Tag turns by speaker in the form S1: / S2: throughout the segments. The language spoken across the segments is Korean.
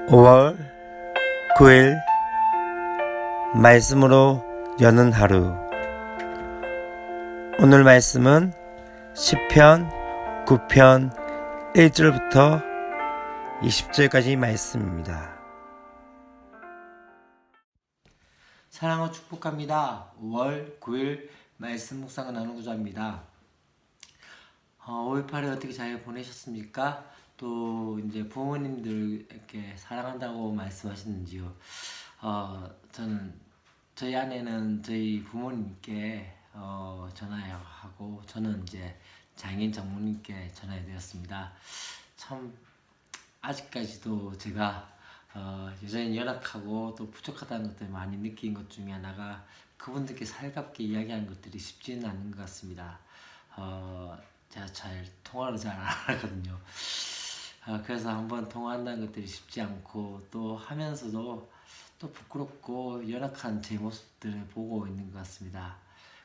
S1: 5월 9일 말씀으로 여는 하루. 오늘 말씀은 시편 9편 1절부터 20절까지 말씀입니다. 사랑과 축복합니다. 5월 9일 말씀 묵상을 나누고자 합니다. 5월 8일 어떻게 잘 보내셨습니까? 또 이제 부모님들 이렇게 사랑한다고 말씀하시는지요? 저희 아내는 저희 부모님께 전화하고 저는 이제 장인 장모님께 전화드렸습니다. 참 아직까지도 제가 여전히 연약하고 또 부족하다는 것들 많이 느낀 것 중에 하나가 그분들께 살갑게 이야기하는 것들이 쉽지는 않은 것 같습니다. 제가 잘 통화를 잘 안 하거든요. 그래서 한번 통화한다는 것들이 쉽지 않고 또 하면서도 또 부끄럽고 연약한 제 모습들을 보고 있는 것 같습니다.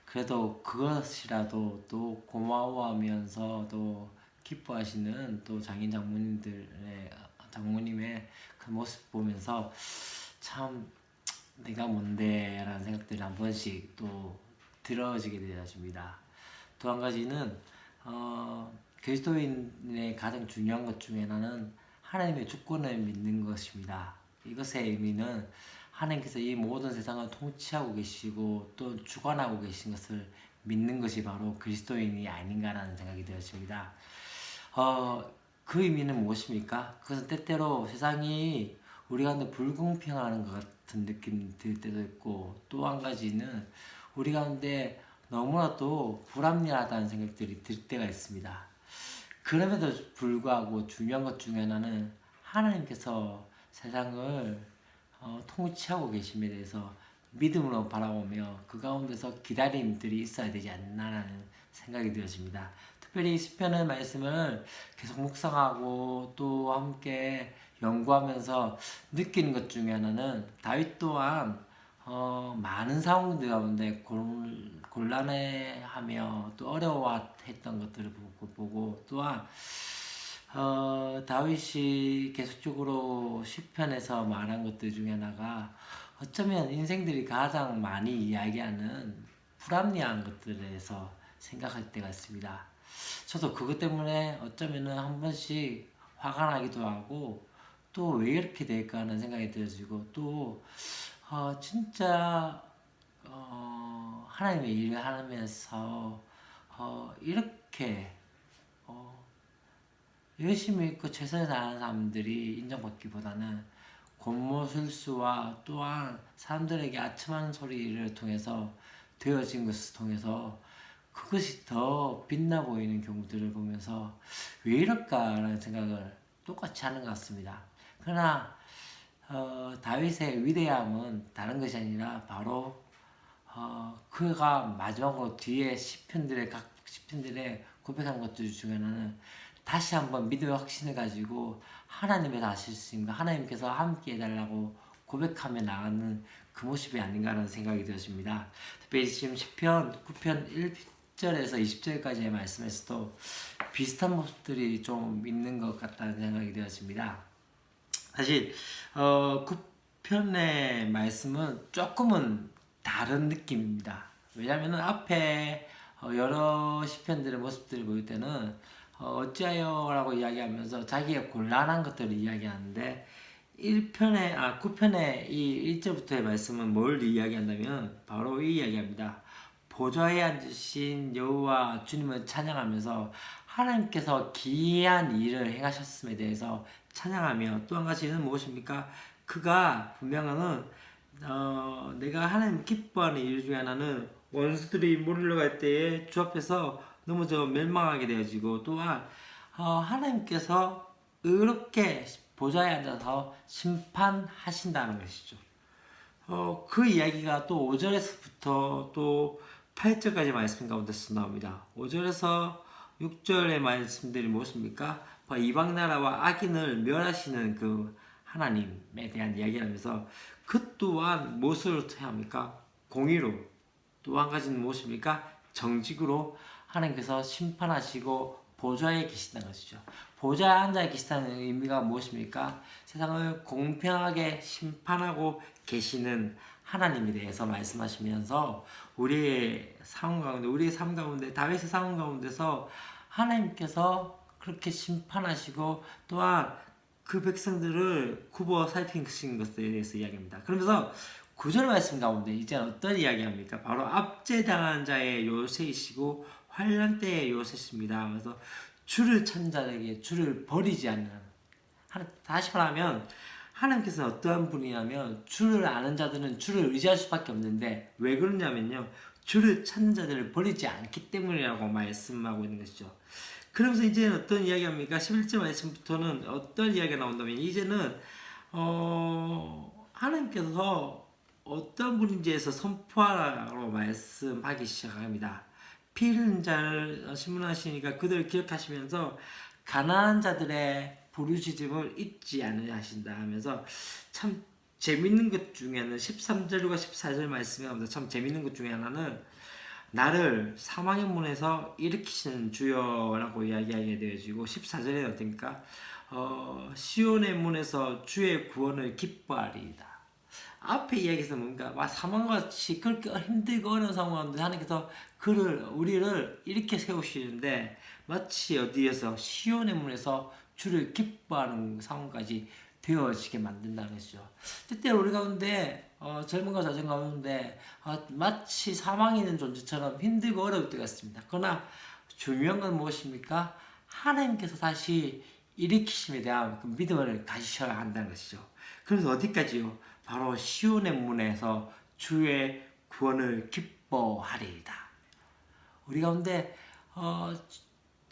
S1: 그래도 그것이라도 또 고마워하면서 또 기뻐하시는 또 장인 장모님의 그 모습 보면서 참 내가 뭔데 라는 생각들이 한 번씩 또 들어지게 되어집니다. 또 한 가지는 그리스도인의 가장 중요한 것 중에 하나는 하나님의 주권을 믿는 것입니다. 이것의 의미는 하나님께서 이 모든 세상을 통치하고 계시고 또 주관하고 계신 것을 믿는 것이 바로 그리스도인이 아닌가라는 생각이 되어집니다. 그 의미는 무엇입니까? 그것은 때때로 세상이 우리 가운데 불공평하는 것 같은 느낌이 들 때도 있고, 또 한 가지는 우리 가운데 너무나도 불합리하다는 생각들이 들 때가 있습니다. 그럼에도 불구하고 중요한 것 중에 하나는 하나님께서 세상을 통치하고 계심에 대해서 믿음으로 바라보며 그 가운데서 기다림들이 있어야 되지 않나라는 생각이 되어집니다. 특별히 시편의 말씀을 계속 묵상하고 또 함께 연구하면서 느끼는 것 중에 하나는 다윗 또한 많은 상황들 가운데 곤란해하며 또 어려워했던 것들을 보고 또한 다윗이 계속적으로 시편에서 말한 것들 중에 하나가 어쩌면 인생들이 가장 많이 이야기하는 불합리한 것들에서 생각할 때가 있습니다. 저도 그것 때문에 어쩌면은 한 번씩 화가 나기도 하고 또 왜 이렇게 될까 하는 생각이 들어지고 또 진짜 하나님의 일을 하면서 이렇게 열심히 있고 최선을 다하는 사람들이 인정받기보다는 권모술수와 또한 사람들에게 아첨하는 소리를 통해서 되어진 것을 통해서 그것이 더 빛나 보이는 경우들을 보면서 왜 이럴까라는 생각을 똑같이 하는 것 같습니다. 그러나 다윗의 위대함은 다른 것이 아니라 바로 그가 마지막으로 뒤에 각 시편들의 고백한 것들 중에 하나는 다시 한번 믿음의 확신을 가지고 하나님의 하실수님과 하나님께서 함께 해달라고 고백하며 나가는 그 모습이 아닌가라는 생각이 되어집니다. 특별히 지금 시편 9편 1절에서 20절까지의 말씀에서도 비슷한 모습들이 좀 있는 것 같다는 생각이 되어집니다. 사실 9편의 말씀은 조금은 다른 느낌입니다. 왜냐하면 앞에 여러 시편들의 모습들을 볼 때는 어찌하여 라고 이야기하면서 자기의 곤란한 것들을 이야기하는데 9편의 이 1절부터의 말씀은 뭘 이야기한다면 바로 이 이야기합니다. 보좌에 앉으신 여호와 주님을 찬양하면서 하나님께서 기이한 일을 행하셨음에 대해서 찬양하며 또 한 가지는 무엇입니까? 그가 분명한 내가 하나님 기뻐하는 일 중에 하나는 원수들이 몰려갈 때에 주 앞에서 넘어져 멸망하게 되어지고 또한 하나님께서 의롭게 보좌에 앉아서 심판하신다는 것이죠. 그 이야기가 또 5절에서부터 또 8절까지 말씀 가운데서 나옵니다. 5절에서 6절의 말씀들이 무엇입니까? 이방 나라와 악인을 멸하시는 그 하나님에 대한 이야기를 하면서 그 또한 무엇으로 합니까? 공의로. 또 한 가지는 무엇입니까? 정직으로 하나님께서 심판하시고 보좌에 계신다는 것이죠. 보좌에 앉아 계시다는 의미가 무엇입니까? 세상을 공평하게 심판하고 계시는 하나님에 대해서 말씀하시면서 우리의 삶 가운데 다윗의 삶 가운데서 하나님께서 그렇게 심판하시고 또한 그 백성들을 굽어 살피신 것에 대해서 이야기합니다. 그러면서 구절 말씀 가운데 이제 어떤 이야기합니까? 바로 압제당한 자의 요새이시고 환난 때의 요새십니다. 그래서 주를 찾는 자에게 주를 버리지 않는, 다시 말하면 하나님께서는 어떠한 분이냐면 주를 아는 자들은 주를 의지할 수밖에 없는데 왜 그러냐면요, 주를 찾는 자들을 버리지 않기 때문이라고 말씀하고 있는 것이죠. 그러면서 이제는 어떤 이야기합니까? 11절 말씀부터는 어떤 이야기가 나온다면 이제는 하나님께서 어떤 분인지에서 선포하라고 말씀하기 시작합니다. 피 흘린 자를 신문하시니까 그들을 기억하시면서 가난한 자들의 부르짖음을 잊지 않으려 하신다 하면서 참 재밌는 것 중에는 13절과 14절 말씀이 나옵니다. 참 재밌는 것 중에 하나는 나를 사망의 문에서 일으키시는 주여라고 이야기하게 되어지고 14절에 어떻습니까? 시온의 문에서 주의 구원을 기뻐하리이다. 앞에 이야기에서 뭔가 사망같이 그렇게 힘들고 어려운 상황 가운데 하나님께서 우리를 이렇게 세우시는데 마치 어디에서 시온의 문에서 주를 기뻐하는 상황까지 되어지게 만든다는 것이죠. 때때로 우리 가운데 젊은과 자전 가운데 마치 사망이 있는 존재처럼 힘들고 어려울 때가 있습니다. 그러나 중요한 건 무엇입니까? 하나님께서 다시 일으키심에 대한 그 믿음을 가지셔야 한다는 것이죠. 그래서 어디까지요? 바로 시온의 문에서 주의 구원을 기뻐하리이다. 우리 가운데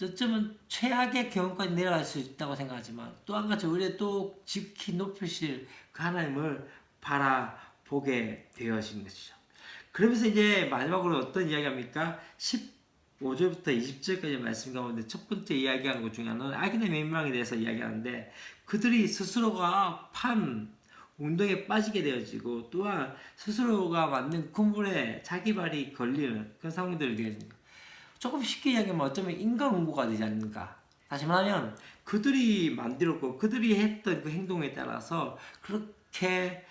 S1: 어쩌면 최악의 경험까지 내려갈 수 있다고 생각하지만 또 한 가지 우리의 또 지키 높이실 그 하나님을 바라보게 되어진 것이죠. 그러면서 이제 마지막으로 어떤 이야기합니까? 15절부터 20절까지 말씀 가운데 첫 번째 이야기하는 것 중에 하나는 악인의 멸망에 대해서 이야기하는데 그들이 스스로가 판 운동에 빠지게 되어지고 또한 스스로가 만든 군불에 자기 발이 걸리는 그런 상황들이 되어집니다. 조금 쉽게 이야기하면 어쩌면 인간응고가 되지 않는가. 다시 말하면 그들이 만들었고 그들이 했던 그 행동에 따라서 그렇게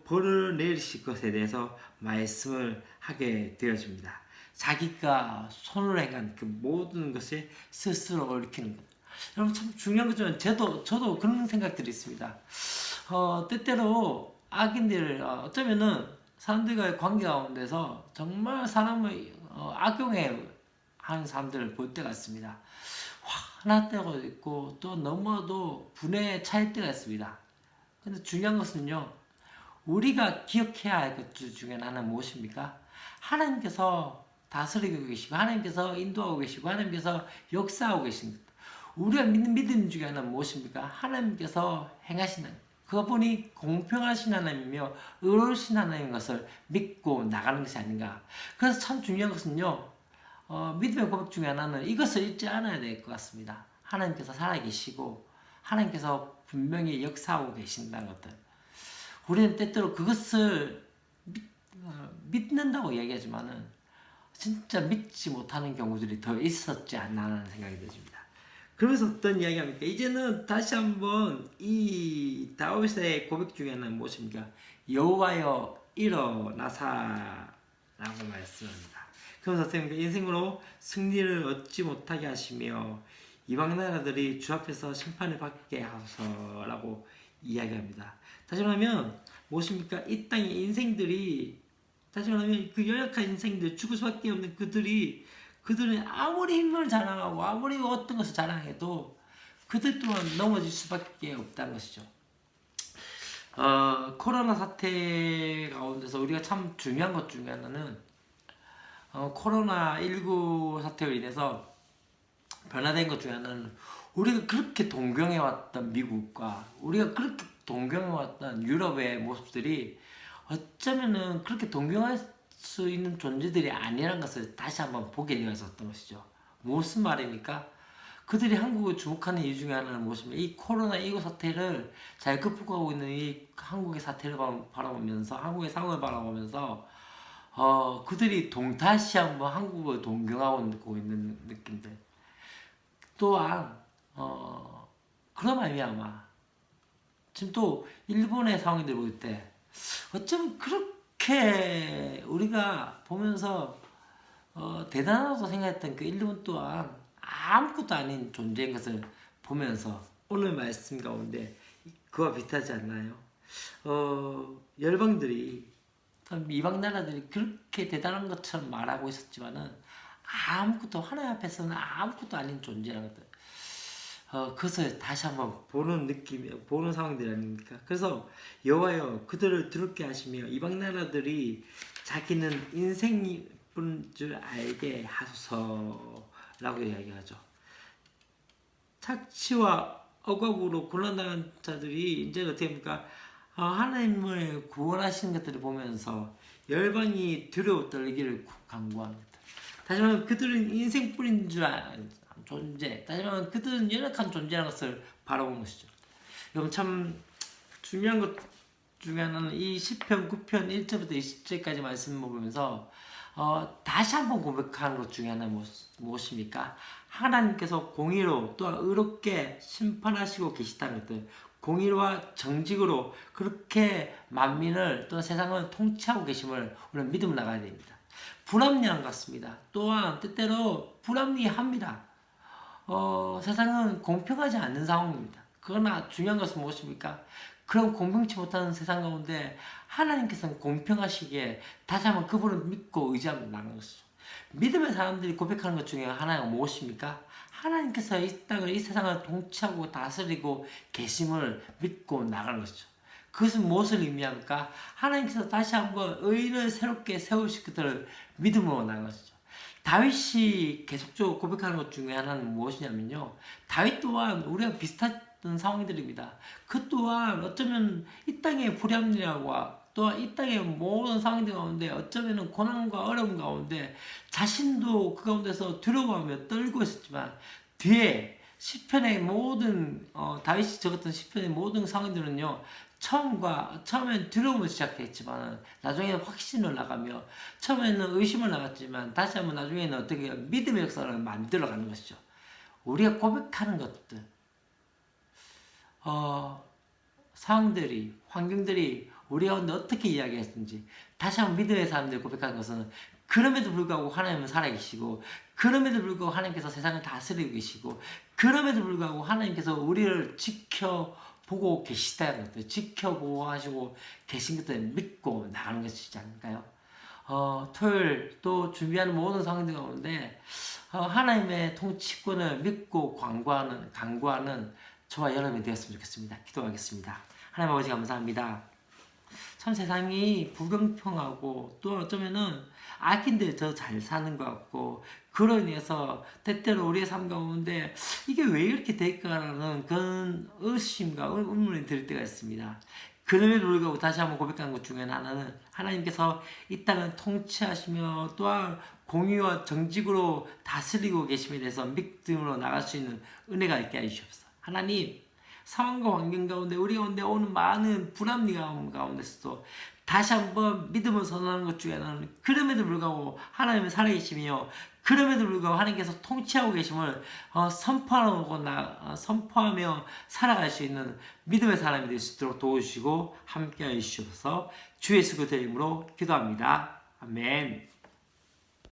S1: 벌을 내리실 것에 대해서 말씀을 하게 되어집니다. 자기가 손으로 행한 그 모든 것을 스스로 얽히는 것. 여러분 참 중요한 거지만 저도 그런 생각들이 있습니다. 때때로 악인들 어쩌면은 사람들과의 관계 가운데서 정말 사람을 악용해 하는 사람들을 볼 때가 있습니다. 화날 때가 있고 또 너무도 분에 차일 때가 있습니다. 근데 중요한 것은요, 우리가 기억해야 할 것 중에 하나는 무엇입니까? 하나님께서 다스리고 계시고 하나님께서 인도하고 계시고 하나님께서 역사하고 계신 것. 우리가 믿는 믿음 중에 하나는 무엇입니까? 하나님께서 행하시는 그분이 공평하신 하나님이며 의로우신 하나님인 것을 믿고 나가는 것이 아닌가. 그래서 참 중요한 것은요, 믿음의 고백 중에 하나는 이것을 잊지 않아야 될 것 같습니다. 하나님께서 살아계시고 하나님께서 분명히 역사하고 계신다는 것들. 우리는 때때로 그것을 믿는다고 얘기하지만은 진짜 믿지 못하는 경우들이 더 있었지 않나 하는 생각이 들습니다. 그러면서 어떤 이야기합니까? 이제는 다시 한번 이 다윗의 고백 중에 하나는 무엇입니까? 여호와여 일어나사라고 말씀합니다. 그러면서 어떻게 인생으로 승리를 얻지 못하게 하시며 이방 나라들이 주 앞에서 심판을 받게 하소서라고 이야기합니다. 다시 말하면 무엇입니까? 이 땅의 인생들이 다시 말하면 그 연약한 인생들 죽을 수밖에 없는 그들은 아무리 힘을 자랑하고 아무리 어떤 것을 자랑해도 그들 또한 넘어질 수밖에 없다는 것이죠. 코로나 사태 가운데서 우리가 참 중요한 것 중에 하나는 코로나19 사태로 인해서 변화된 것 중에 하나는 우리가 그렇게 동경해왔던 미국과 우리가 그렇게 동경해왔던 유럽의 모습들이 어쩌면은 그렇게 동경할 수 있는 존재들이 아니라는 것을 다시 한번 보게 되었었던 것이죠. 무슨 말입니까? 그들이 한국을 주목하는 이유 중에 하나는 무엇입니까? 이 코로나19 사태를 잘 극복하고 있는 이 한국의 사태를 바라보면서 한국의 상황을 바라보면서 그들이 다시 한번 한국을 동경하고 있는 느낌들. 또한 그런 말미암아 지금 또 일본의 상황들 볼 때 어쩜 그렇게 우리가 보면서 대단하다고 생각했던 그 일본 또한 아무것도 아닌 존재인 것을 보면서 오늘 말씀 가운데 그와 비슷하지 않나요? 열방들이 이방 나라들이 그렇게 대단한 것처럼 말하고 있었지만은 아무것도 하나님 앞에서는 아무것도 아닌 존재라는 것들. 그것을 다시 한번 보는 느낌, 보는 상황들이 아닙니까? 그래서 여호와여 그들을 두렵게 하시며 이방 나라들이 자기는 인생뿐 줄 알게 하소서라고 이야기하죠. 착취와 억압으로 고난당한 자들이 이제 어떻게 합니까? 하나님을 구원하시는 것들을 보면서 열방이 두려워 떨기를 간구합니다. 다시 말하면 그들은 인생뿐인 줄 아는 존재, 다시 말하면 그들은 연약한 존재라는 것을 바라보는 것이죠. 여러분 참 중요한 것 중에 하나는 이 시편 9편 1절부터 20절까지 말씀을 보면서 다시 한번 고백하는 것 중에 하나는 무엇입니까? 하나님께서 공의로 또한 의롭게 심판하시고 계시다는 것들, 공의와 정직으로 그렇게 만민을 또는 세상을 통치하고 계심을 우리는 믿음으로 나가야 됩니다. 불합리한 것 같습니다. 또한 때때로 불합리합니다. 세상은 공평하지 않는 상황입니다. 그러나 중요한 것은 무엇입니까? 그런 공평치 못한 세상 가운데 하나님께서는 공평하시기에 다시 한번 그분을 믿고 의지하고 나가는 것이죠. 믿음의 사람들이 고백하는 것 중에 하나가 무엇입니까? 하나님께서 이 땅을, 이 세상을 통치하고 다스리고 계심을 믿고 나가는 것이죠. 그것은 무엇을 의미합니까? 하나님께서 다시 한번 의를 새롭게 세우실 것들을 믿음으로 나가는 것이죠. 다윗이 계속적으로 고백하는 것 중에 하나는 무엇이냐면요. 다윗 또한 우리가 비슷한 상황들입니다. 그 또한 어쩌면 이 땅의 불합리함과 또한 이 땅의 모든 상황들 가운데 어쩌면 고난과 어려움 가운데 자신도 그 가운데서 두려워하며 떨고 있었지만 뒤에 시편의 모든 다윗이 적었던 시편의 모든 상황들은요. 처음엔 두려움을 시작했지만 나중에는 확신을 나가며 처음에는 의심을 나갔지만 다시 한번 나중에는 어떻게 믿음의 역사를 만들어가는 것이죠. 우리가 고백하는 것들 상황들이 환경들이 우리 가운데 어떻게 이야기했는지 다시 한번 믿음의 사람들이 고백하는 것은 그럼에도 불구하고 하나님은 살아계시고 그럼에도 불구하고 하나님께서 세상을 다스리고 계시고 그럼에도 불구하고 하나님께서 우리를 지켜보고 계시다는 것들 지켜보고 하시고 계신 것들을 믿고 나가는 것이지 않을까요? 토요일 또 준비하는 모든 상황들 가운데 하나님의 통치권을 믿고 간구하는 저와 여러분이 되었으면 좋겠습니다. 기도하겠습니다. 하나님 아버지 감사합니다. 참 세상이 불공평하고 또 어쩌면은 악인들 더 잘 사는 것 같고 그로 인해서 때때로 우리의 삶 가운데 이게 왜 이렇게 될까라는 그런 의심과 의문이 들 때가 있습니다. 그럼에도 불구하고 다시 한번 고백하는 것 중에 하나는 하나님께서 이 땅을 통치하시며 또한 공의와 정직으로 다스리고 계심에 대해서 믿음으로 나갈 수 있는 은혜가 있게 해주시옵소서. 하나님 상황과 환경 가운데 우리 가운데 오는 많은 불합리 가운데서도 다시 한번 믿음을 선언하는 것 중에 하나는 그럼에도 불구하고 하나님은 살아계시며 그럼에도 불구하고 하나님께서 통치하고 계심을 선포하며 살아갈 수 있는 믿음의 사람이 될 수 있도록 도와주시고 함께하여 주시옵소서. 주 예수 그리스도의 이름으로 기도합니다. 아멘.